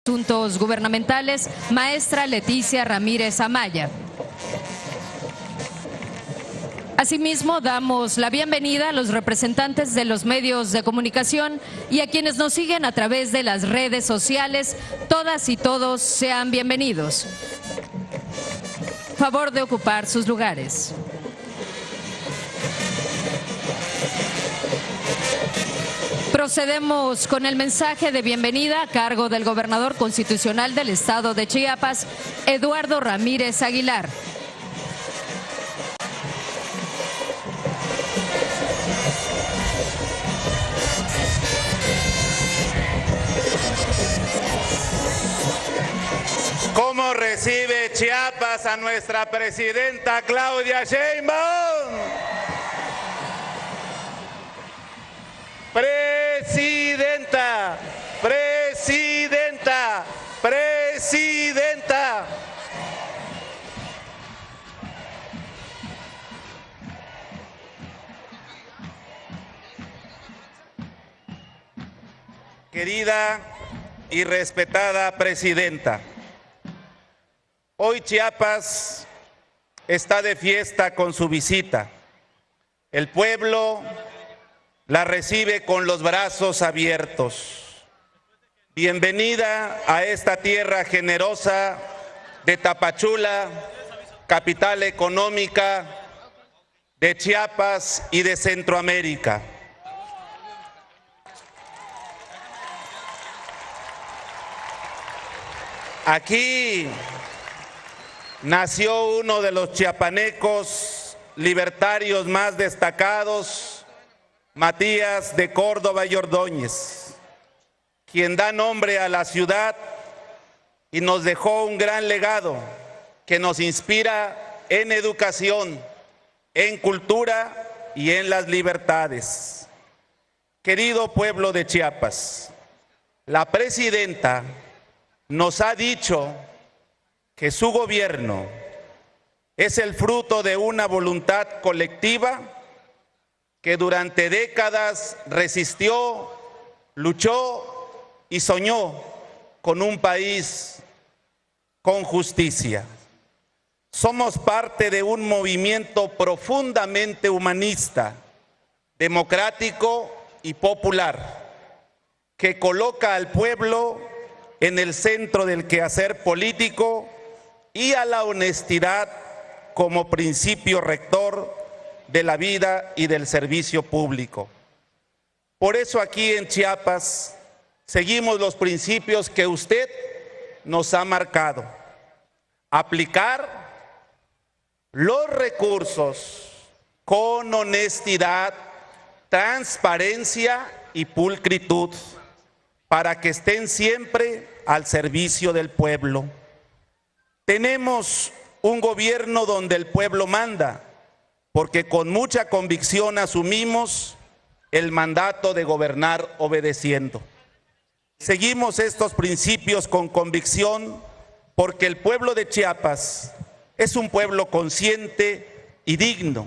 Asuntos Gubernamentales, maestra Leticia Ramírez Amaya. Asimismo, damos la bienvenida a los representantes de los medios de comunicación y a quienes nos siguen a través de las redes sociales. Todas y todos sean bienvenidos. Favor de ocupar sus lugares. Procedemos con el mensaje de bienvenida a cargo del gobernador constitucional del estado de Chiapas, Eduardo Ramírez Aguilar. ¿Cómo recibe Chiapas a nuestra presidenta Claudia Sheinbaum? Presidenta, presidenta, presidenta. Querida y respetada presidenta, hoy Chiapas está de fiesta con su visita. El pueblo la recibe con los brazos abiertos. Bienvenida a esta tierra generosa de Tapachula, capital económica de Chiapas y de Centroamérica. Aquí nació uno de los chiapanecos libertarios más destacados, Matías de Córdoba y Ordóñez, quien da nombre a la ciudad y nos dejó un gran legado que nos inspira en educación, en cultura y en las libertades. Querido pueblo de Chiapas, la presidenta nos ha dicho que su gobierno es el fruto de una voluntad colectiva que durante décadas resistió, luchó y soñó con un país con justicia. Somos parte de un movimiento profundamente humanista, democrático y popular, que coloca al pueblo en el centro del quehacer político y a la honestidad como principio rector de la vida y del servicio público. Por eso aquí en Chiapas seguimos los principios que usted nos ha marcado. Aplicar los recursos con honestidad, transparencia y pulcritud para que estén siempre al servicio del pueblo. Tenemos un gobierno donde el pueblo manda, porque con mucha convicción asumimos el mandato de gobernar obedeciendo. Seguimos estos principios con convicción porque el pueblo de Chiapas es un pueblo consciente y digno,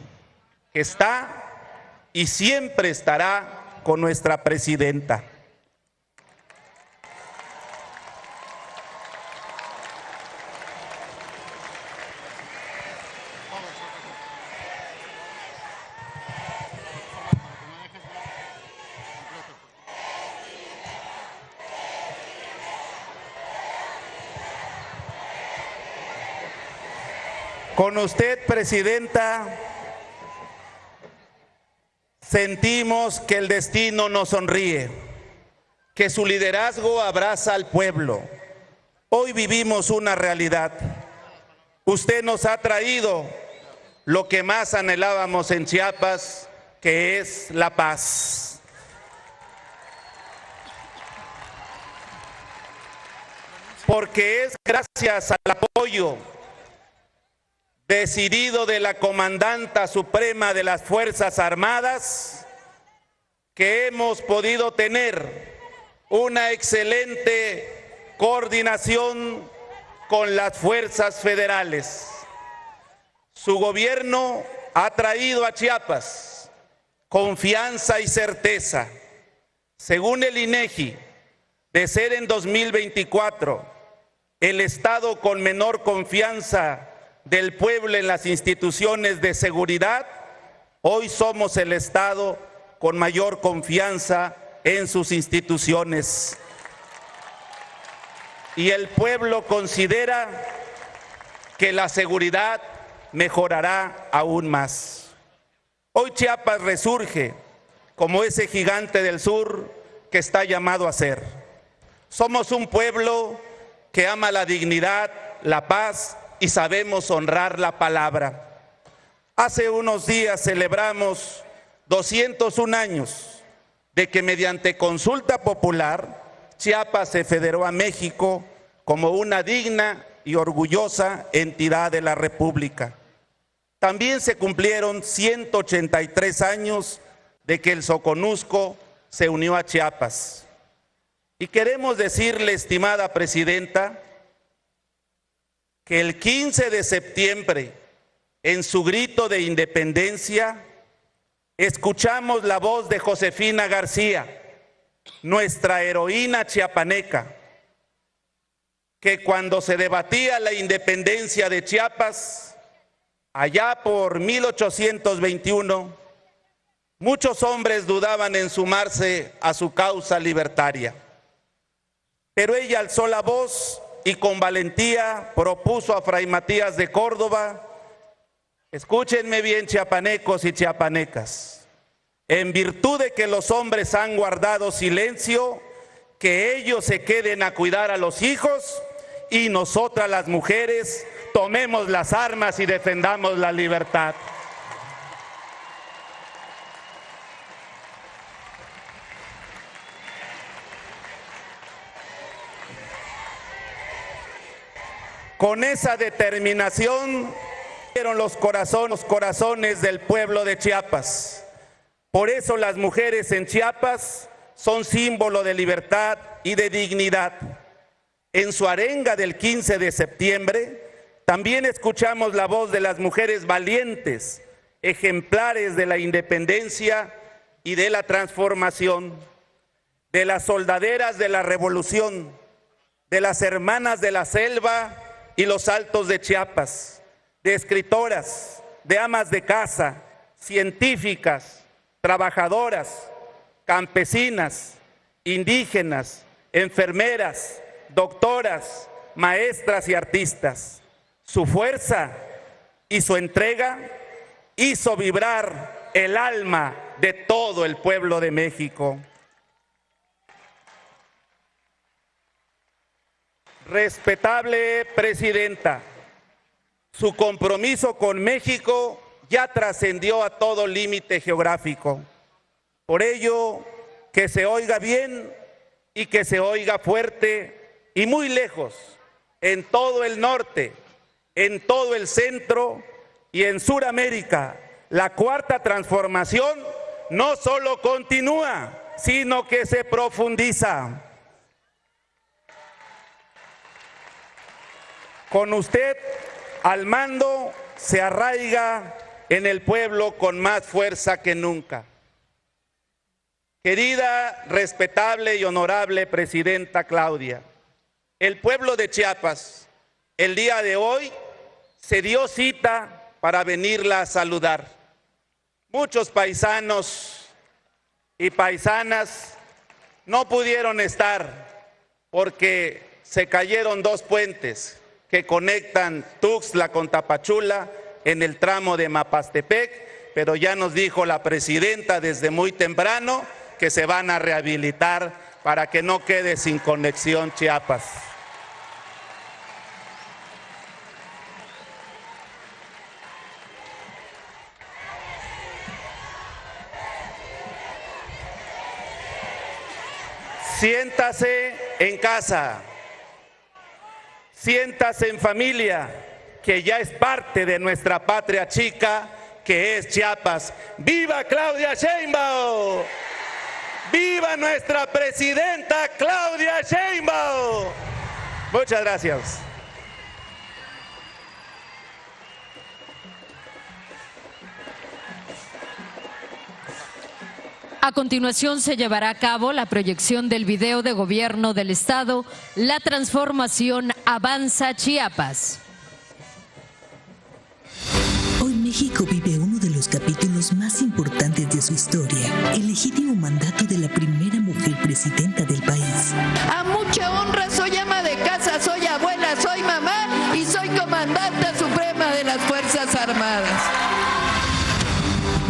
que está y siempre estará con nuestra presidenta. Con usted, presidenta, sentimos que el destino nos sonríe, que su liderazgo abraza al pueblo. Hoy vivimos una realidad. Usted nos ha traído lo que más anhelábamos en Chiapas, que es la paz. Porque es gracias al apoyo decidido de la comandanta suprema de las Fuerzas Armadas, que hemos podido tener una excelente coordinación con las fuerzas federales. Su gobierno ha traído a Chiapas confianza y certeza. Según el INEGI, de ser en 2024 el estado con menor confianza del pueblo en las instituciones de seguridad, hoy somos el estado con mayor confianza en sus instituciones. Y el pueblo considera que la seguridad mejorará aún más. Hoy Chiapas resurge como ese gigante del sur que está llamado a ser. Somos un pueblo que ama la dignidad, la paz y sabemos honrar la palabra. Hace unos días celebramos 201 años de que mediante consulta popular Chiapas se federó a México como una digna y orgullosa entidad de la República. También se cumplieron 183 años de que el Soconusco se unió a Chiapas. Y queremos decirle, estimada presidenta, que el 15 de septiembre, en su grito de independencia, escuchamos la voz de Josefina García, nuestra heroína chiapaneca, que cuando se debatía la independencia de Chiapas, allá por 1821, muchos hombres dudaban en sumarse a su causa libertaria. Pero ella alzó la voz y con valentía propuso a Fray Matías de Córdoba: escúchenme bien, chiapanecos y chiapanecas, en virtud de que los hombres han guardado silencio, que ellos se queden a cuidar a los hijos y nosotras las mujeres tomemos las armas y defendamos la libertad. Con esa determinación dieron los corazones del pueblo de Chiapas. Por eso las mujeres en Chiapas son símbolo de libertad y de dignidad. En su arenga del 15 de septiembre también escuchamos la voz de las mujeres valientes, ejemplares de la independencia y de la transformación, de las soldaderas de la revolución, de las hermanas de la selva y los altos de Chiapas, de escritoras, de amas de casa, científicas, trabajadoras, campesinas, indígenas, enfermeras, doctoras, maestras y artistas. Su fuerza y su entrega hizo vibrar el alma de todo el pueblo de México. Respetable presidenta, su compromiso con México ya trascendió a todo límite geográfico. Por ello, que se oiga bien y que se oiga fuerte y muy lejos, en todo el norte, en todo el centro y en Suramérica, la cuarta transformación no solo continúa, sino que se profundiza. Con usted al mando se arraiga en el pueblo con más fuerza que nunca. Querida, respetable y honorable presidenta Claudia, el pueblo de Chiapas el día de hoy se dio cita para venirla a saludar. Muchos paisanos y paisanas no pudieron estar porque se cayeron dos puentes que conectan Tuxtla con Tapachula en el tramo de Mapastepec, pero ya nos dijo la presidenta desde muy temprano que se van a rehabilitar para que no quede sin conexión Chiapas. Siéntase en casa. Siéntase en familia, que ya es parte de nuestra patria chica, que es Chiapas. ¡Viva Claudia Sheinbaum! ¡Viva nuestra presidenta Claudia Sheinbaum! Muchas gracias. A continuación se llevará a cabo la proyección del video de gobierno del Estado, La Transformación Avanza Chiapas. Hoy México vive uno de los capítulos más importantes de su historia, el legítimo mandato de la primera mujer presidenta del país. A mucha honra soy ama de casa, soy abuela, soy mamá y soy comandante suprema de las Fuerzas Armadas.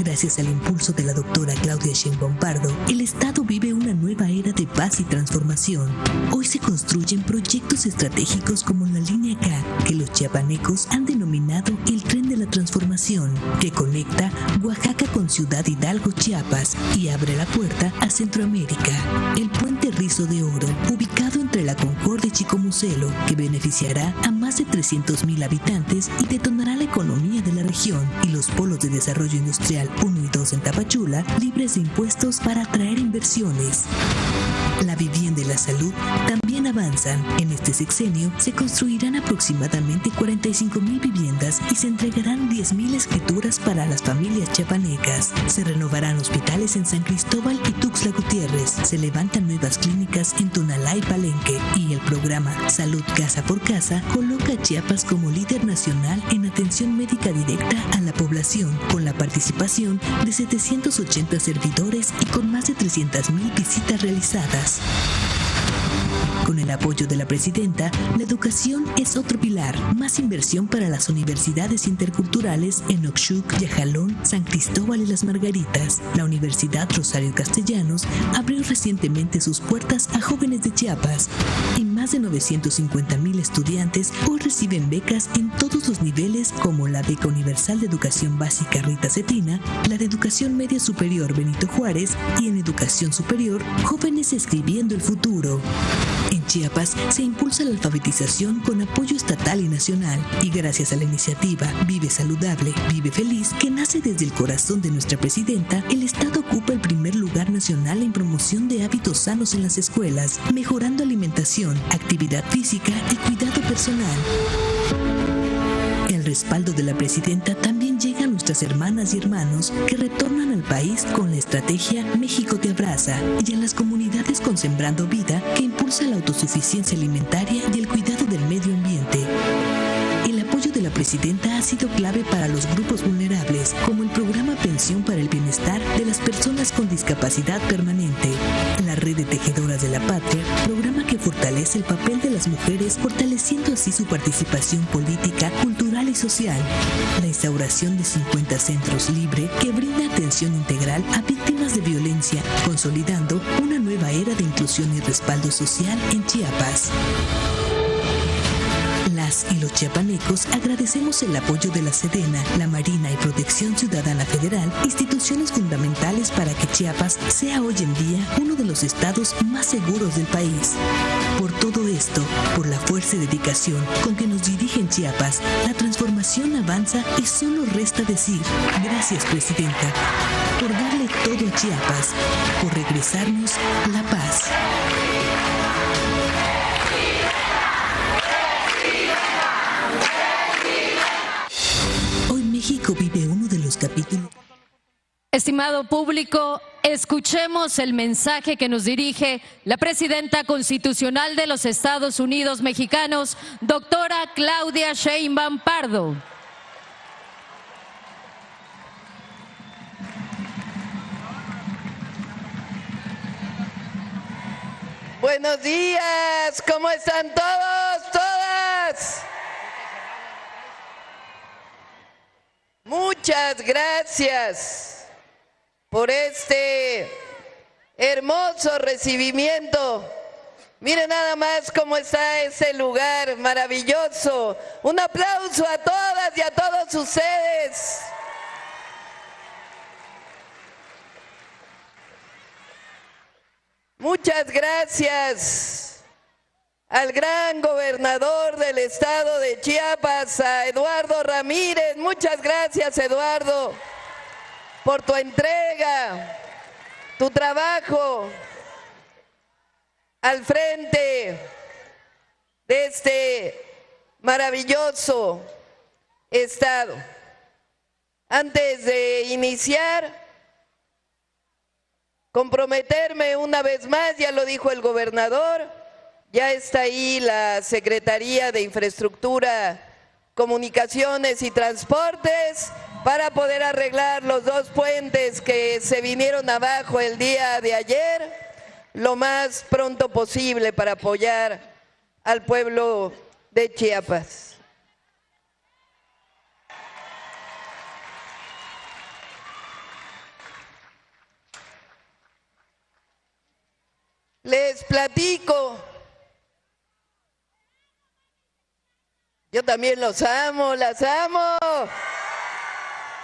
Gracias al impulso de la doctora Claudia Sheinbaum Pardo, el Estado vive una nueva era de paz y transformación. Hoy se construyen proyectos estratégicos como la Línea K, que los chiapanecos han denominado el Tren de la Transformación, que conecta Oaxaca con Ciudad Hidalgo, Chiapas, y abre la puerta a Centroamérica. El Puente Rizo de Oro, ubicado entre La Concordia y Chicomucelo, que beneficiará a más de 300,000 habitantes y detonará la economía de la región, y los polos de desarrollo industrial 1 y 2 en Tapachula, libres de impuestos para atraer inversiones. La vivienda y la salud también avanzan. En este sexenio se construirán aproximadamente 45,000 viviendas y se entregarán 10,000 escrituras para las familias chiapanecas. Se renovarán hospitales en San Cristóbal y Tuxtla Gutiérrez. Se levantan nuevas clínicas en Tonalá y Palenque. Y el programa Salud Casa por Casa coloca a Chiapas como líder nacional en atención médica directa a la población, con la participación de 780 servidores y con más de 300,000 visitas realizadas. Con el apoyo de la presidenta, la educación es otro pilar. Más inversión para las universidades interculturales en Oxchuc, Yajalón, San Cristóbal y Las Margaritas. La Universidad Rosario Castellanos abrió recientemente sus puertas a jóvenes de Chiapas. Y más de 950,000 estudiantes hoy reciben becas en todos los niveles, como la Beca Universal de Educación Básica Rita Cetina, la de Educación Media Superior Benito Juárez y en Educación Superior, Jóvenes Escribiendo el Futuro. En Chiapas se impulsa la alfabetización con apoyo estatal y nacional, y gracias a la iniciativa Vive Saludable, Vive Feliz, que nace desde el corazón de nuestra presidenta, el Estado ocupa el primer lugar nacional en promoción de hábitos sanos en las escuelas, mejorando alimentación, actividad física y cuidado personal. El respaldo de la presidenta también llega a nuestras hermanas y hermanos que retornan al país con la estrategia México te abraza, y a las comunidades con Sembrando Vida, que impulsa la autosuficiencia alimentaria y el cuidado del medio ambiente. El apoyo de la presidenta ha sido clave para los grupos vulnerables, como el programa Pensión para el Bienestar de las Personas con Discapacidad Permanente, la Red de Tejedoras de la Patria, programa que fortalece el papel de las mujeres, fortaleciendo así su participación política, cultural y social, la instauración de 50 centros libre que brinda atención integral a víctimas de violencia, consolidando una nueva era de inclusión y respaldo social en Chiapas. Las y los chiapanecos agradecemos el apoyo de la Sedena, la Marina y Protección Ciudadana Federal, instituciones fundamentales para que Chiapas sea hoy en día uno de los estados más seguros del país. Por todo esto, por la fuerza y dedicación con que nos dirigen Chiapas, la transformación avanza y solo resta decir gracias, presidenta, por darle todo a Chiapas, por regresarnos la paz. México vive uno de los capítulos. Estimado público, escuchemos el mensaje que nos dirige la presidenta constitucional de los Estados Unidos mexicanos, doctora Claudia Sheinbaum Pardo. Buenos días, ¿cómo están todos, todas? Muchas gracias por este hermoso recibimiento. Miren nada más cómo está ese lugar maravilloso. Un aplauso a todas y a todos ustedes. Muchas gracias al gran gobernador del estado de Chiapas, a Eduardo Ramírez. Muchas gracias, Eduardo, por tu entrega, tu trabajo al frente de este maravilloso estado. Antes de iniciar comprometerme una vez más, ya lo dijo el gobernador, ya está ahí la Secretaría de Infraestructura, Comunicaciones y Transportes para poder arreglar los 2 puentes que se vinieron abajo el día de ayer, lo más pronto posible para apoyar al pueblo de Chiapas. Les platico, yo también los amo, las amo.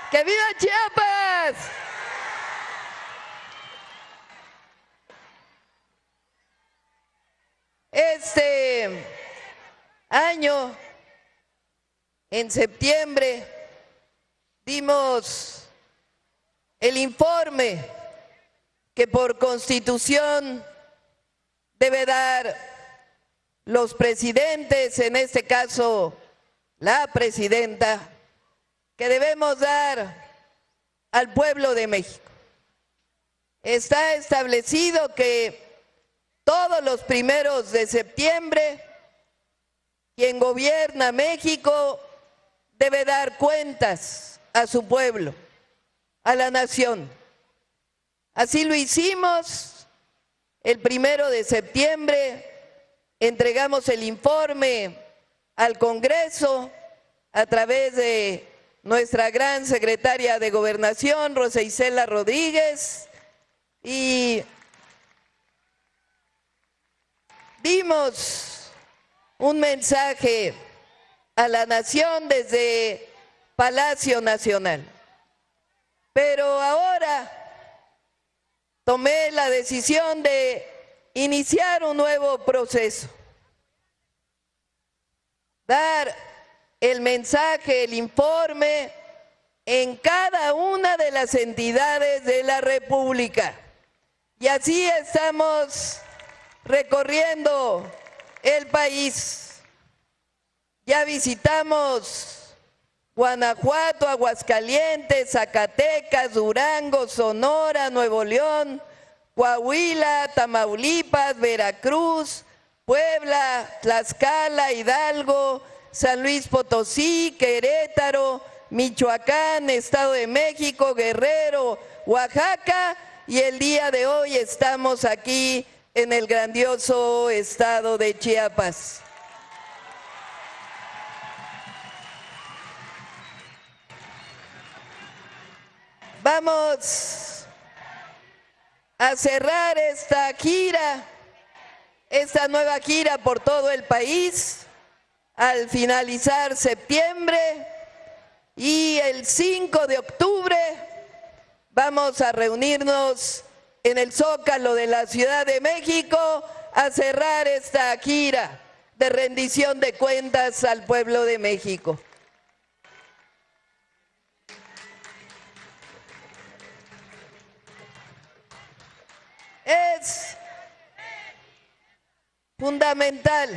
¡Que viva Chiapas! Este año, en septiembre, dimos el informe que por Constitución debe dar los presidentes, en este caso la presidenta, que debemos dar al pueblo de México. Está establecido que todos los 1 de septiembre, quien gobierna México debe dar cuentas a su pueblo, a la nación. Así lo hicimos el 1 de septiembre, entregamos el informe al Congreso a través de nuestra gran secretaria de Gobernación, Rosa Isela Rodríguez, y dimos un mensaje a la nación desde Palacio Nacional. Pero ahora tomé la decisión de iniciar un nuevo proceso, dar el mensaje, el informe en cada una de las entidades de la República. Y así estamos recorriendo el país. Ya visitamos Guanajuato, Aguascalientes, Zacatecas, Durango, Sonora, Nuevo León, Coahuila, Tamaulipas, Veracruz, Puebla, Tlaxcala, Hidalgo, San Luis Potosí, Querétaro, Michoacán, Estado de México, Guerrero, Oaxaca, y el día de hoy estamos aquí en el grandioso estado de Chiapas. Vamos a cerrar esta gira, esta nueva gira por todo el país, al finalizar septiembre, y el 5 de octubre vamos a reunirnos en el Zócalo de la Ciudad de México a cerrar esta gira de rendición de cuentas al pueblo de México. Es fundamental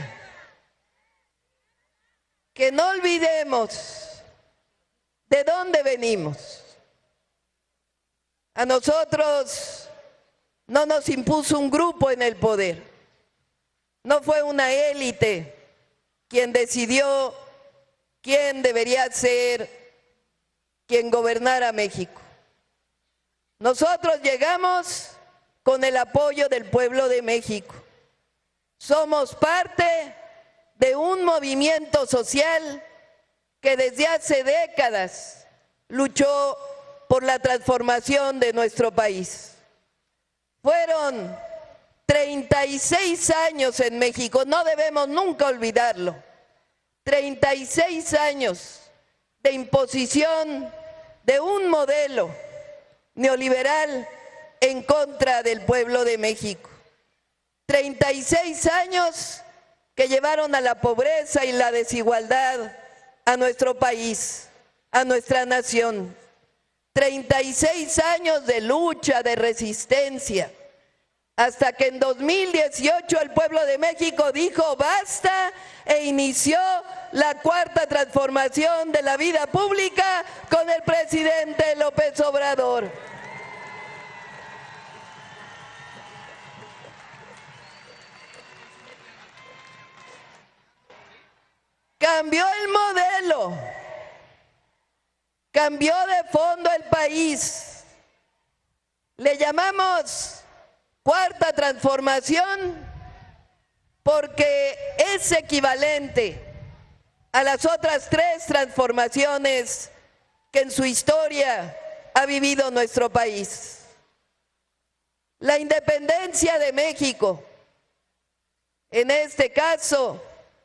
que no olvidemos de dónde venimos. A nosotros no nos impuso un grupo en el poder, no fue una élite quien decidió quién debería ser quien gobernara México. Nosotros llegamos con el apoyo del pueblo de México. Somos parte de un movimiento social que desde hace décadas luchó por la transformación de nuestro país. Fueron 36 años en México, no debemos nunca olvidarlo. 36 años de imposición de un modelo neoliberal en contra del pueblo de México. 36 años que llevaron a la pobreza y la desigualdad a nuestro país, a nuestra nación. 36 años de lucha, de resistencia, hasta que en 2018 el pueblo de México dijo basta e inició la cuarta transformación de la vida pública con el presidente López Obrador. cambió el modelo, cambió de fondo el país. Le llamamos cuarta transformación porque es equivalente a las otras tres transformaciones que en su historia ha vivido nuestro país. La independencia de México, en este caso,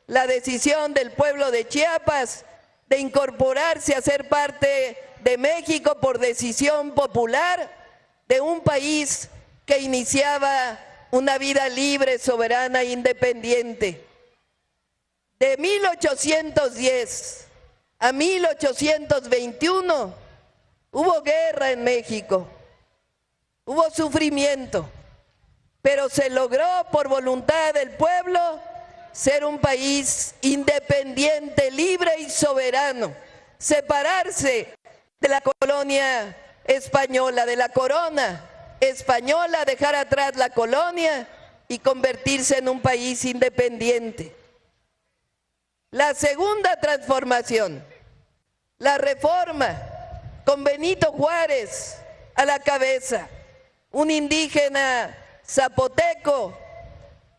la decisión del pueblo de Chiapas de incorporarse a ser parte de México por decisión popular de un país que iniciaba una vida libre, soberana e independiente. De 1810 a 1821 hubo guerra en México, hubo sufrimiento, pero se logró por voluntad del pueblo ser un país independiente, libre y soberano, separarse de la colonia española, de la corona española, dejar atrás la colonia y convertirse en un país independiente. La segunda transformación, la reforma, con Benito Juárez a la cabeza, un indígena zapoteco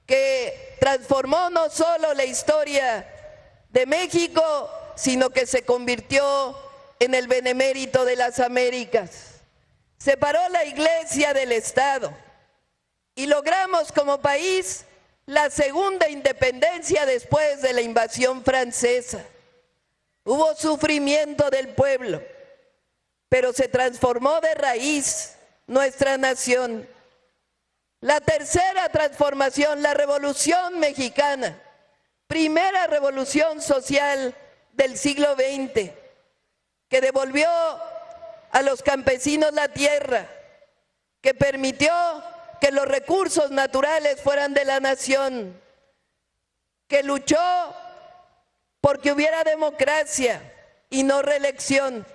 que transformó no solo la historia de México, sino que se convirtió en el benemérito de las Américas. Separó la Iglesia del Estado y logramos como país la segunda independencia después de la invasión francesa. Hubo sufrimiento del pueblo, pero se transformó de raíz nuestra nación. La tercera transformación, la Revolución Mexicana, primera revolución social del siglo XX, que devolvió a los campesinos la tierra, que permitió que los recursos naturales fueran de la nación, que luchó porque hubiera democracia y no reelección.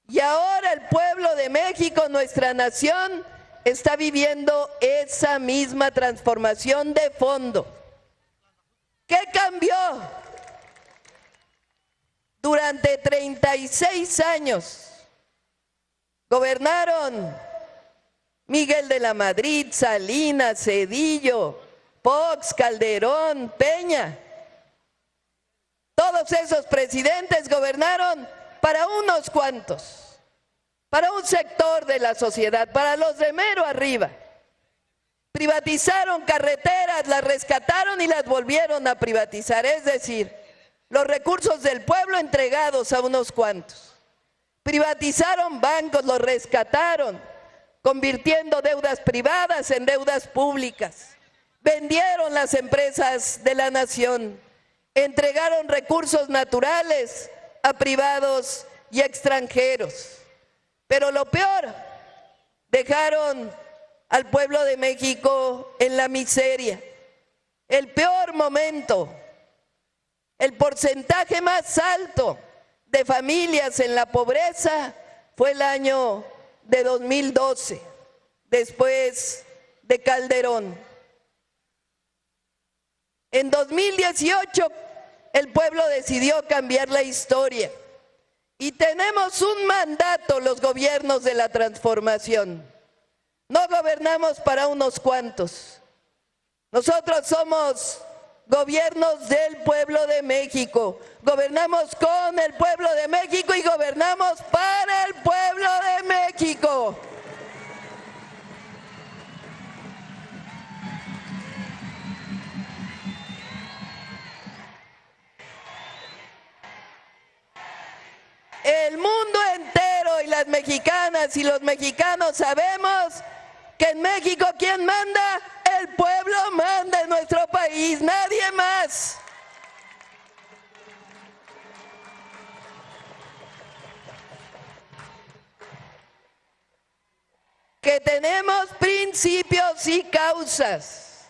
Y ahora el pueblo de México, nuestra nación, está viviendo esa misma transformación de fondo. ¿Qué cambió? Durante 36 años gobernaron Miguel de la Madrid, Salinas, Zedillo, Fox, Calderón, Peña. Todos esos presidentes gobernaron para unos cuantos, para un sector de la sociedad, para los de mero arriba. Privatizaron carreteras, las rescataron y las volvieron a privatizar, es decir, los recursos del pueblo entregados a unos cuantos. Privatizaron bancos, los rescataron, convirtiendo deudas privadas en deudas públicas. Vendieron las empresas de la nación, entregaron recursos naturales a privados y extranjeros. Pero lo peor, dejaron al pueblo de México en la miseria. El peor momento, el porcentaje más alto de familias en la pobreza fue el año de 2012, después de Calderón. En 2018 el pueblo decidió cambiar la historia y tenemos un mandato los gobiernos de la transformación. No gobernamos para unos cuantos. Nosotros somos gobiernos del pueblo de México. Gobernamos con el pueblo de México y gobernamos para el pueblo de México. El mundo entero y las mexicanas y los mexicanos sabemos que en México ¿quién manda? El pueblo manda en nuestro país, nadie más. Que tenemos principios y causas.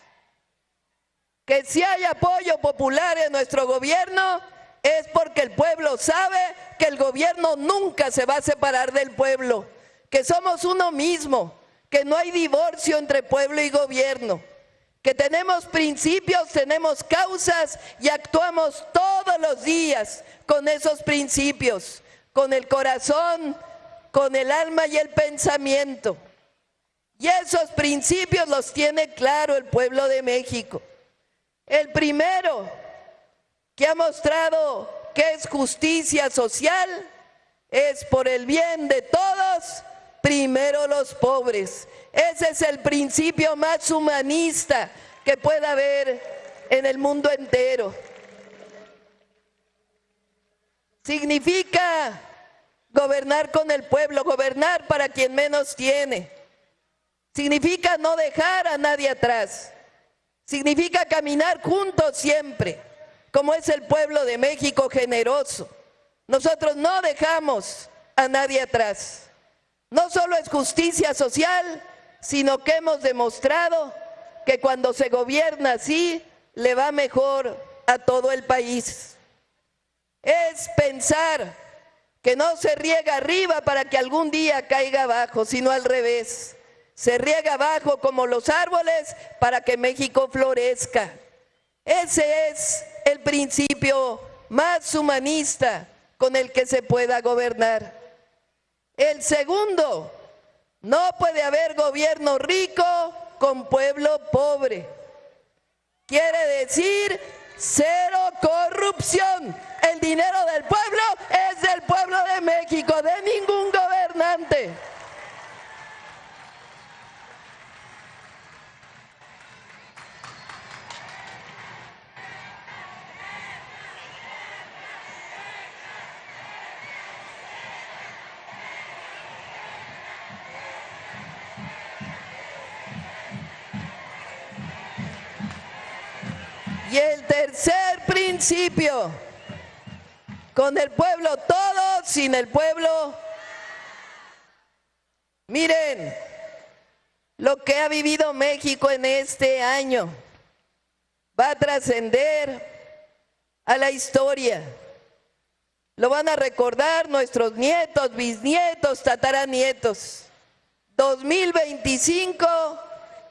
Que si hay apoyo popular en nuestro gobierno es porque el pueblo sabe que el gobierno nunca se va a separar del pueblo, que somos uno mismo, que no hay divorcio entre pueblo y gobierno, que tenemos principios, tenemos causas y actuamos todos los días con esos principios, con el corazón, con el alma y el pensamiento. Y esos principios los tiene claro el pueblo de México. El primero que ha mostrado que es justicia social es por el bien de todos, primero los pobres. Ese es el principio más humanista que pueda haber en el mundo entero. Significa gobernar con el pueblo, gobernar para quien menos tiene. Significa no dejar a nadie atrás. Significa caminar juntos siempre, como es el pueblo de México generoso. Nosotros no dejamos a nadie atrás. No solo es justicia social, sino que hemos demostrado que cuando se gobierna así, le va mejor a todo el país. Es pensar que no se riega arriba para que algún día caiga abajo, sino al revés. Se riega abajo como los árboles para que México florezca. Ese es el principio más humanista con el que se pueda gobernar. El segundo, no puede haber gobierno rico con pueblo pobre. Quiere decir cero corrupción. El dinero del pueblo es del pueblo de México, de ningún gobernante. Y el tercer principio, con el pueblo todo, sin el pueblo. Miren, lo que ha vivido México en este año va a trascender a la historia. Lo van a recordar nuestros nietos, bisnietos, tataranietos. 2025,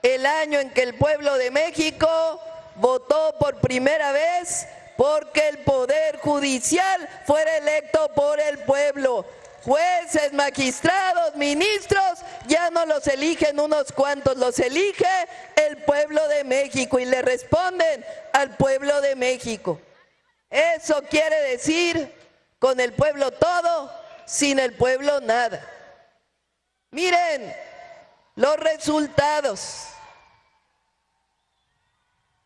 el año en que el pueblo de México votó por primera vez porque el poder judicial fuera electo por el pueblo. Jueces, magistrados, ministros, ya no los eligen unos cuantos, los elige el pueblo de México y le responden al pueblo de México. Eso quiere decir, con el pueblo todo, sin el pueblo nada. Miren los resultados.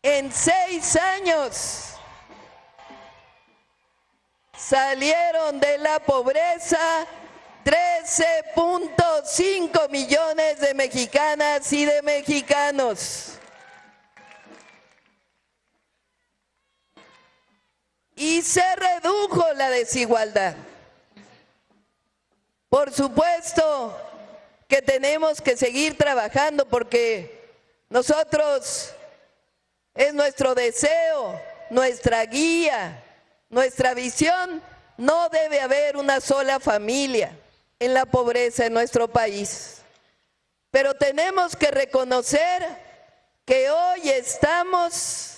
En 6 años salieron de la pobreza 13.5 millones de mexicanas y de mexicanos. Y se redujo la desigualdad. Por supuesto que tenemos que seguir trabajando porque nosotros... es nuestro deseo, nuestra guía, nuestra visión. No debe haber una sola familia en la pobreza en nuestro país. Pero tenemos que reconocer que hoy estamos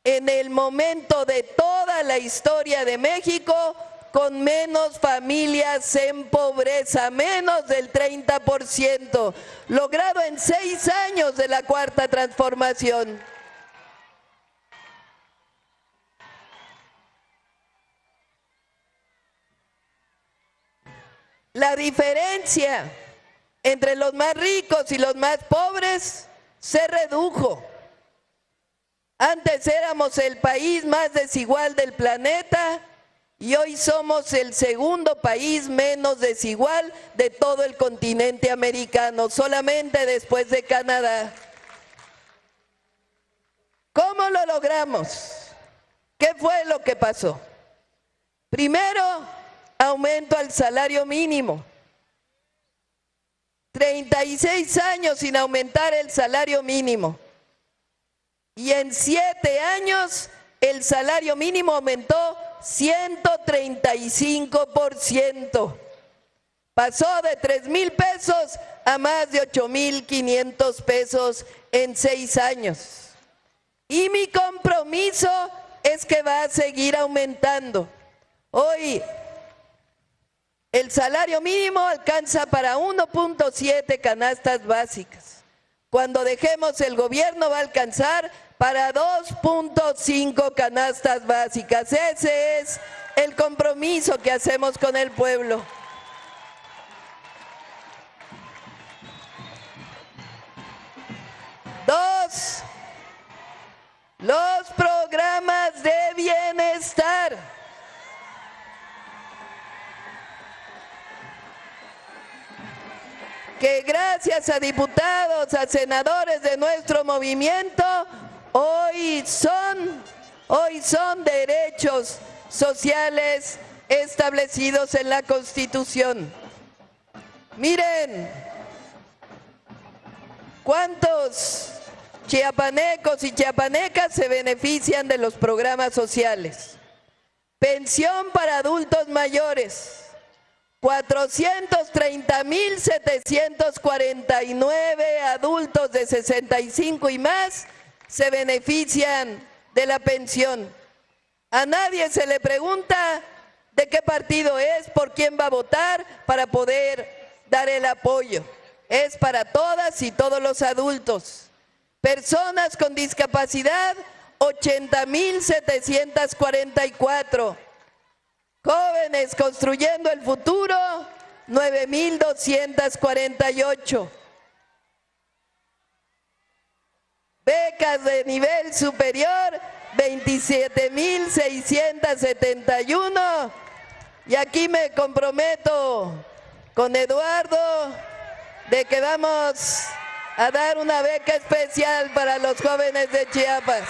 en el momento de toda la historia de México con menos familias en pobreza, menos del 30%, logrado en 6 años de la Cuarta Transformación. La diferencia entre los más ricos y los más pobres se redujo. Antes éramos el país más desigual del planeta y hoy somos el segundo país menos desigual de todo el continente americano, solamente después de Canadá. ¿Cómo lo logramos? ¿Qué fue lo que pasó? Primero, aumento al salario mínimo. 36 años sin aumentar el salario mínimo. Y en 7 años el salario mínimo aumentó 135%. Pasó de 3,000 pesos a más de 8,500 pesos en 6 años. Y mi compromiso es que va a seguir aumentando. Hoy el salario mínimo alcanza para 1.7 canastas básicas. Cuando dejemos el gobierno va a alcanzar para 2.5 canastas básicas. Ese es el compromiso que hacemos con el pueblo. Dos, los programas de bienestar. Que gracias a diputados, a senadores de nuestro movimiento, hoy son derechos sociales establecidos en la Constitución. Miren, ¿cuántos chiapanecos y chiapanecas se benefician de los programas sociales? Pensión para adultos mayores, 430,749 adultos de 65 y más se benefician de la pensión. A nadie se le pregunta de qué partido es, por quién va a votar para poder dar el apoyo. Es para todas y todos los adultos. Personas con discapacidad, 80,744. Jóvenes construyendo el futuro, 9,248. Becas de nivel superior, 27,671. Y aquí me comprometo con Eduardo de que vamos a dar una beca especial para los jóvenes de Chiapas.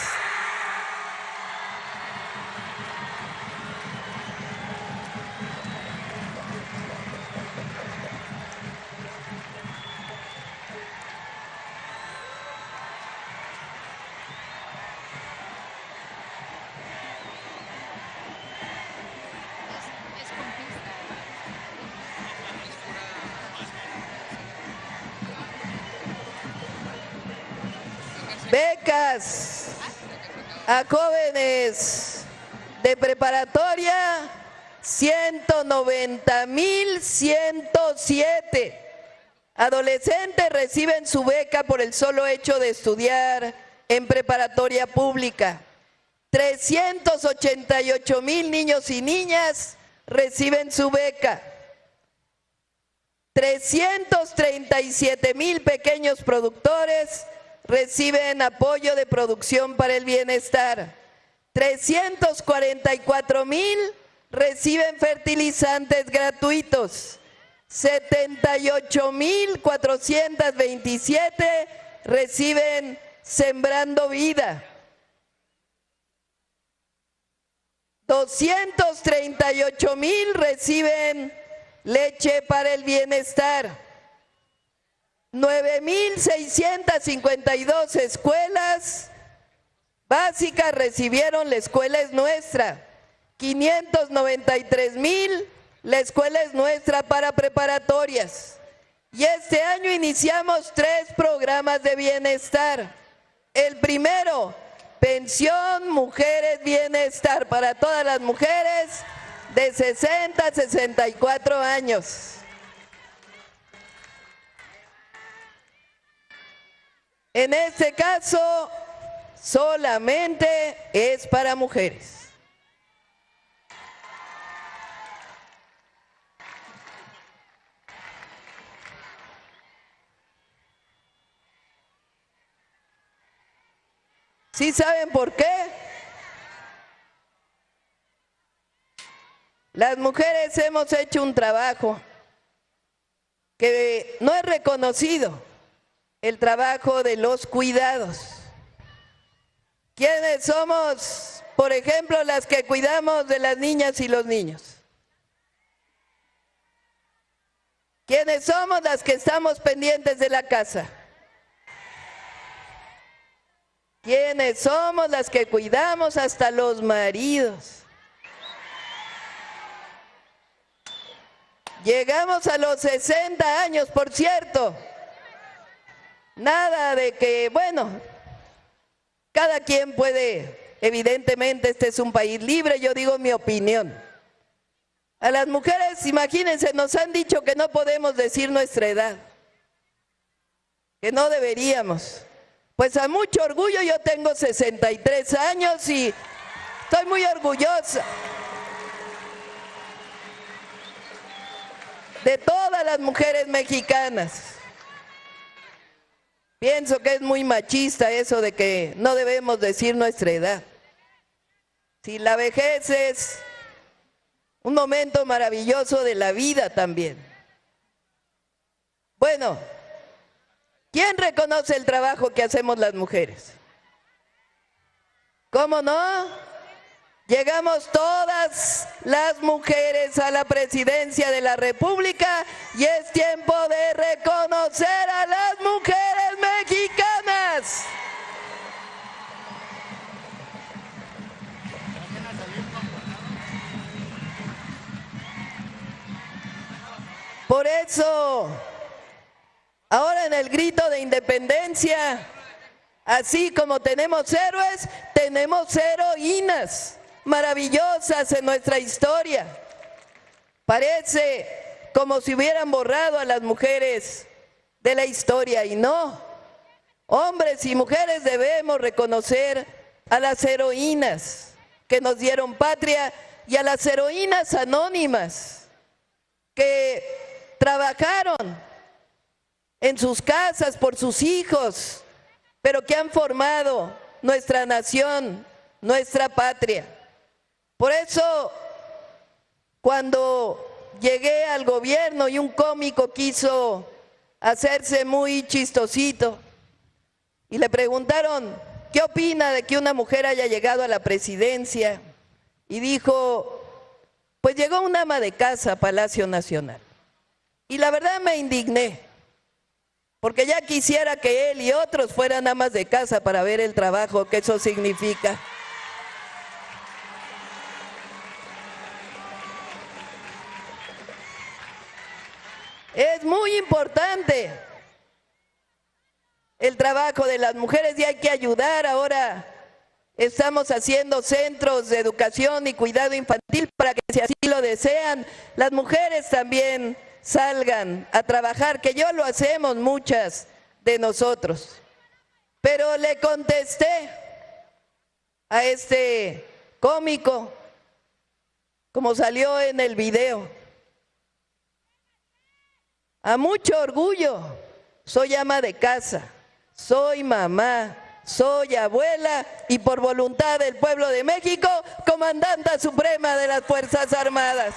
Becas a jóvenes de preparatoria, 190,107. Adolescentes reciben su beca por el solo hecho de estudiar en preparatoria pública. 388,000 niños y niñas reciben su beca. 337,000 pequeños productores reciben apoyo de producción para el bienestar. 344,000 reciben fertilizantes gratuitos. 78,427 reciben Sembrando Vida. 238,000 reciben Leche para el Bienestar. 9,652 escuelas básicas recibieron La Escuela es Nuestra. 593,000 La Escuela es Nuestra para preparatorias. Y este año iniciamos 3 programas de bienestar. El primero, Pensión Mujeres Bienestar para todas las mujeres de 60 a 64 años. En este caso, solamente es para mujeres. ¿Sí saben por qué? Las mujeres hemos hecho un trabajo que no es reconocido. El trabajo de los cuidados. ¿Quiénes somos, por ejemplo, las que cuidamos de las niñas y los niños? ¿Quiénes somos las que estamos pendientes de la casa? ¿Quiénes somos las que cuidamos hasta los maridos? Llegamos a los 60 años, por cierto. Nada de que, bueno, cada quien puede, evidentemente este es un país libre, yo digo mi opinión. A las mujeres, imagínense, nos han dicho que no podemos decir nuestra edad, que no deberíamos. Pues a mucho orgullo, yo tengo 63 años y estoy muy orgullosa de todas las mujeres mexicanas. Pienso que es muy machista eso de que no debemos decir nuestra edad. Si la vejez es un momento maravilloso de la vida también. Bueno, ¿quién reconoce el trabajo que hacemos las mujeres? ¿Cómo no? Llegamos todas las mujeres a la presidencia de la República y es tiempo de reconocer a las mujeres mexicanas. Por eso, ahora en el grito de independencia, así como tenemos héroes, tenemos heroínas maravillosas en nuestra historia. Parece como si hubieran borrado a las mujeres de la historia y no. Hombres y mujeres debemos reconocer a las heroínas que nos dieron patria y a las heroínas anónimas que trabajaron en sus casas por sus hijos, pero que han formado nuestra nación, nuestra patria. Por eso, cuando llegué al gobierno y un cómico quiso hacerse muy chistosito y le preguntaron, ¿qué opina de que una mujer haya llegado a la presidencia? Y dijo, pues llegó una ama de casa a Palacio Nacional. Y la verdad me indigné, porque ya quisiera que él y otros fueran amas de casa para ver el trabajo que eso significa. Es muy importante el trabajo de las mujeres y hay que ayudar. Ahora estamos haciendo centros de educación y cuidado infantil para que, si así lo desean, las mujeres también salgan a trabajar, que yo lo hacemos muchas de nosotros. Pero le contesté a este cómico, como salió en el video. A mucho orgullo, soy ama de casa, soy mamá, soy abuela y por voluntad del pueblo de México, comandanta suprema de las Fuerzas Armadas.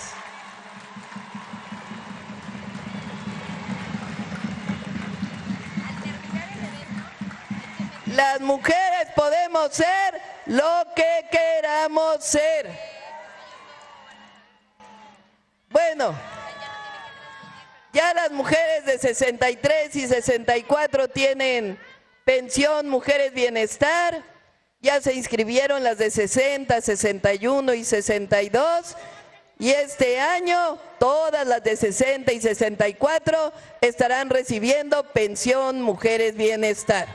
Las mujeres podemos ser lo que queramos ser. Bueno, ya las mujeres de 63 y 64 tienen pensión Mujeres Bienestar, ya se inscribieron las de 60, 61 y 62, y este año todas las de 60 y 64 estarán recibiendo pensión Mujeres Bienestar.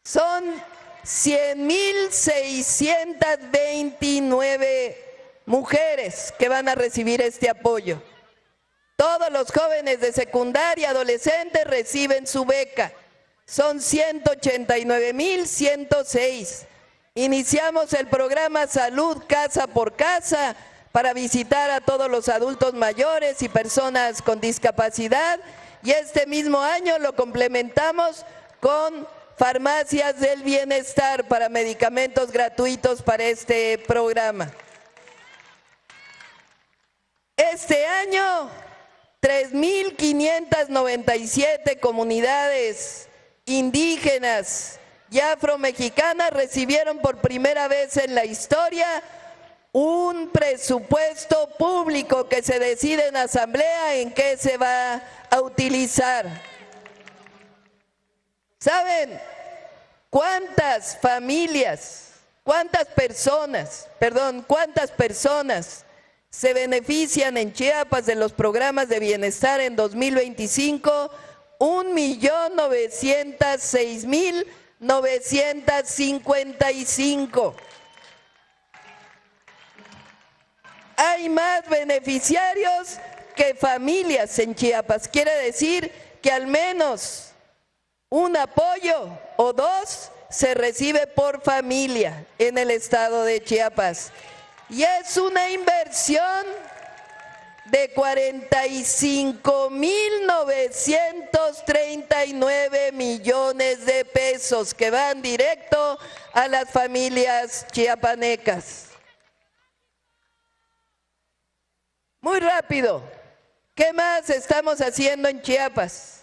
Son 100,629 mujeres que van a recibir este apoyo. Todos los jóvenes de secundaria, adolescentes reciben su beca. Son 189,106. Iniciamos el programa Salud Casa por Casa para visitar a todos los adultos mayores y personas con discapacidad. Y este mismo año lo complementamos con farmacias del bienestar para medicamentos gratuitos para este programa. Este año, 3,597 comunidades indígenas y afromexicanas recibieron por primera vez en la historia un presupuesto público que se decide en asamblea en qué se va a utilizar. ¿Saben cuántas familias ¿Cuántas personas se benefician en Chiapas de los programas de bienestar en 2025? 1,906,955. Hay más beneficiarios que familias en Chiapas. Quiere decir que al menos un apoyo o dos se recibe por familia en el estado de Chiapas. Y es una inversión de 45,939 millones de pesos que van directo a las familias chiapanecas. Muy rápido, ¿qué más estamos haciendo en Chiapas?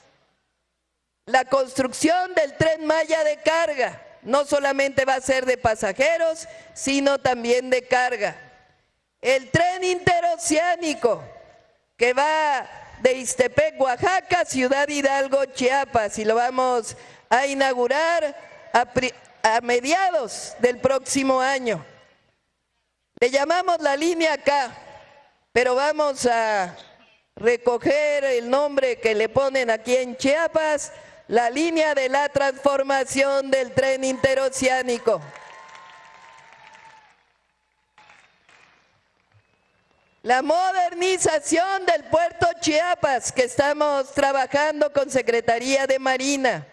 La construcción del Tren Maya de carga, no solamente va a ser de pasajeros, sino también de carga. El tren interoceánico, que va de Ixtepec, Oaxaca, Ciudad Hidalgo, Chiapas, y lo vamos a inaugurar a mediados del próximo año. Le llamamos la línea K, pero vamos a recoger el nombre que le ponen aquí en Chiapas, la línea de la transformación del tren interoceánico. La modernización del puerto Chiapas, que estamos trabajando con Secretaría de Marina.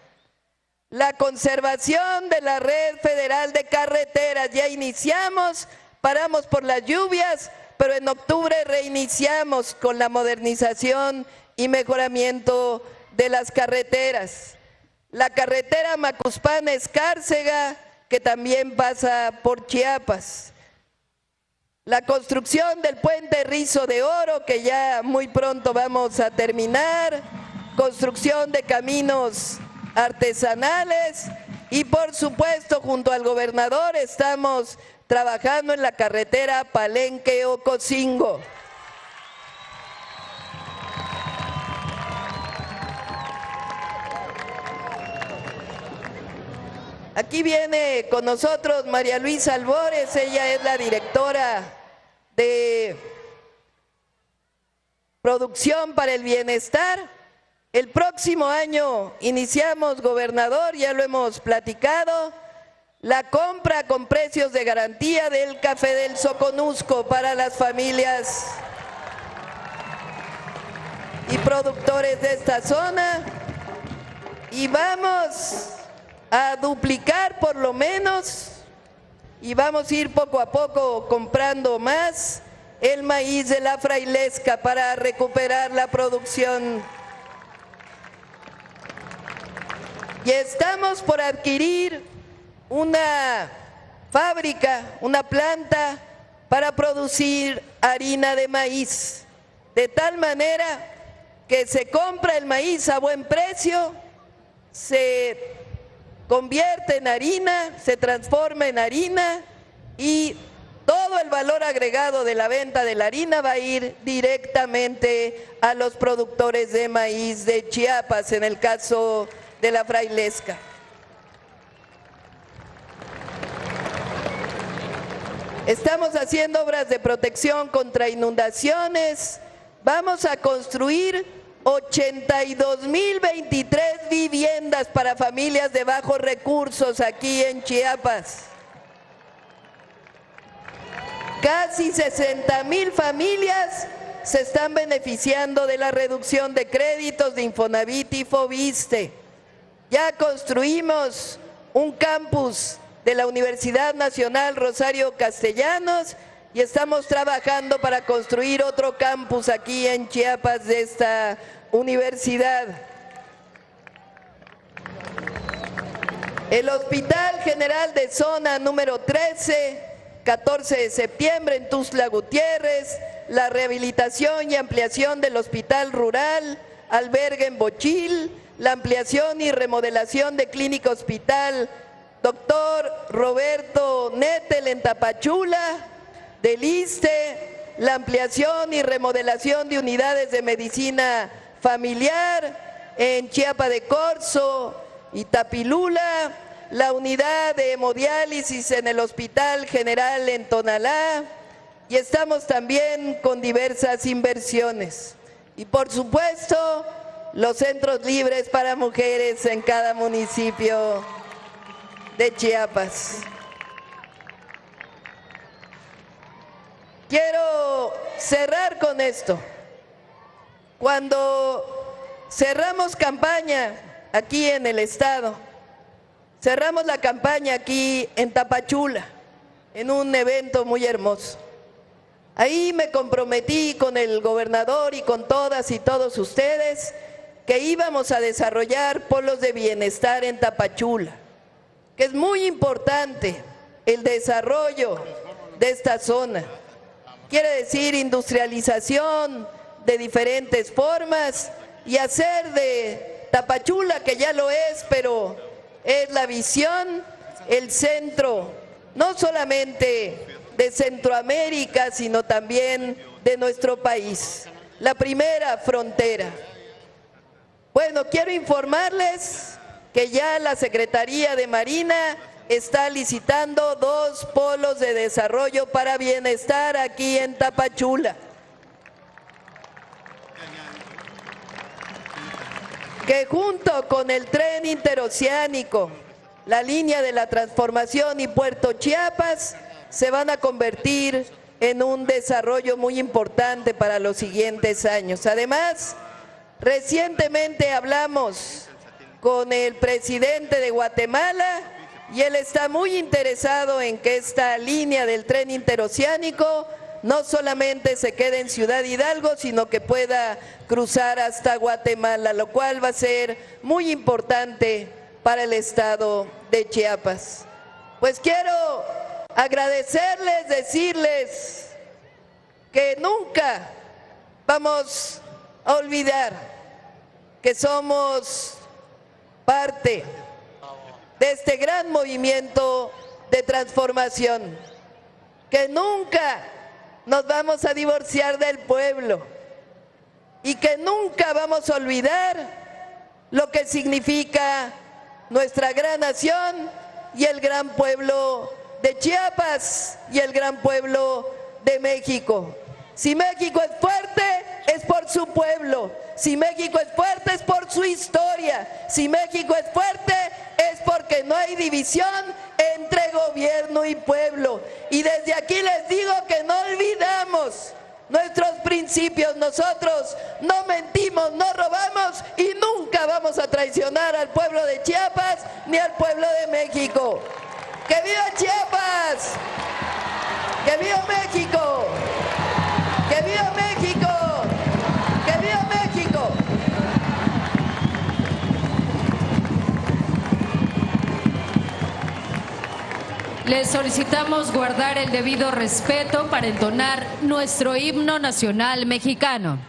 La conservación de la red federal de carreteras, ya iniciamos, paramos por las lluvias, pero en octubre reiniciamos con la modernización y mejoramiento de las carreteras. La carretera Macuspana-Escárcega, que también pasa por Chiapas. La construcción del puente Rizo de Oro, que ya muy pronto vamos a terminar. Construcción de caminos artesanales y por supuesto junto al gobernador estamos trabajando en la carretera Palenque-Ocosingo. Aquí viene con nosotros María Luisa Albores, ella es la directora de Producción para el Bienestar. El próximo año iniciamos, gobernador, ya lo hemos platicado, la compra con precios de garantía del café del Soconusco para las familias y productores de esta zona, y vamos a duplicar por lo menos y vamos a ir poco a poco comprando más el maíz de la Frailesca para recuperar la producción. Y estamos por adquirir una fábrica, una planta para producir harina de maíz, de tal manera que se compra el maíz a buen precio, se convierte en harina, se transforma en harina y todo el valor agregado de la venta de la harina va a ir directamente a los productores de maíz de Chiapas, en el caso de la Frailesca. Estamos haciendo obras de protección contra inundaciones, vamos a construir 82,023 viviendas para familias de bajos recursos aquí en Chiapas. Casi 60,000 familias se están beneficiando de la reducción de créditos de Infonavit y Fobiste. Ya construimos un campus de la Universidad Nacional Rosario Castellanos y estamos trabajando para construir otro campus aquí en Chiapas de esta universidad. El Hospital General de Zona número 13, 14 de septiembre en Tuxtla Gutiérrez, la rehabilitación y ampliación del Hospital Rural, albergue en Bochil, la ampliación y remodelación de Clínica Hospital Dr. Roberto Nettel en Tapachula, del ISSSTE, la ampliación y remodelación de unidades de medicina familiar en Chiapa de Corzo y Tapilula, la unidad de hemodiálisis en el Hospital General en Tonalá y estamos también con diversas inversiones. Y por supuesto, los centros libres para mujeres en cada municipio de Chiapas. Quiero cerrar con esto. Cuando cerramos campaña aquí en el estado, cerramos la campaña aquí en Tapachula, en un evento muy hermoso. Ahí me comprometí con el gobernador y con todas y todos ustedes que íbamos a desarrollar polos de bienestar en Tapachula, que es muy importante el desarrollo de esta zona. Quiere decir industrialización de diferentes formas y hacer de Tapachula, que ya lo es, pero es la visión, el centro, no solamente de Centroamérica, sino también de nuestro país, la primera frontera. Bueno, quiero informarles que ya la Secretaría de Marina está licitando 2 polos de desarrollo para bienestar aquí en Tapachula, que junto con el tren interoceánico, la línea de la transformación y Puerto Chiapas se van a convertir en un desarrollo muy importante para los siguientes años. Además, recientemente hablamos con el presidente de Guatemala y él está muy interesado en que esta línea del tren interoceánico no solamente se quede en Ciudad Hidalgo, sino que pueda cruzar hasta Guatemala, lo cual va a ser muy importante para el estado de Chiapas. Pues quiero agradecerles, decirles que nunca vamos a olvidar que somos parte de este gran movimiento de transformación, que nunca nos vamos a divorciar del pueblo y que nunca vamos a olvidar lo que significa nuestra gran nación y el gran pueblo de Chiapas y el gran pueblo de México. Si México es fuerte, es por su pueblo. Si México es fuerte, es por su historia. Si México es fuerte, es porque no hay división entre gobierno y pueblo. Y desde aquí les digo que no olvidamos nuestros principios. Nosotros no mentimos, no robamos y nunca vamos a traicionar al pueblo de Chiapas ni al pueblo de México. ¡Que viva Chiapas! ¡Que viva México! ¡Que viva México! ¡Que viva México! Les solicitamos guardar el debido respeto para entonar nuestro himno nacional mexicano.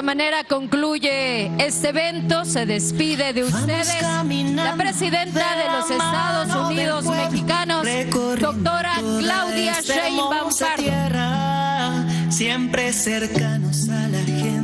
esa manera concluye este evento. Se despide de ustedes la presidenta de los Estados Unidos mexicanos, doctora Claudia Sheinbaum Pardo. Siempre cercanos a la gente.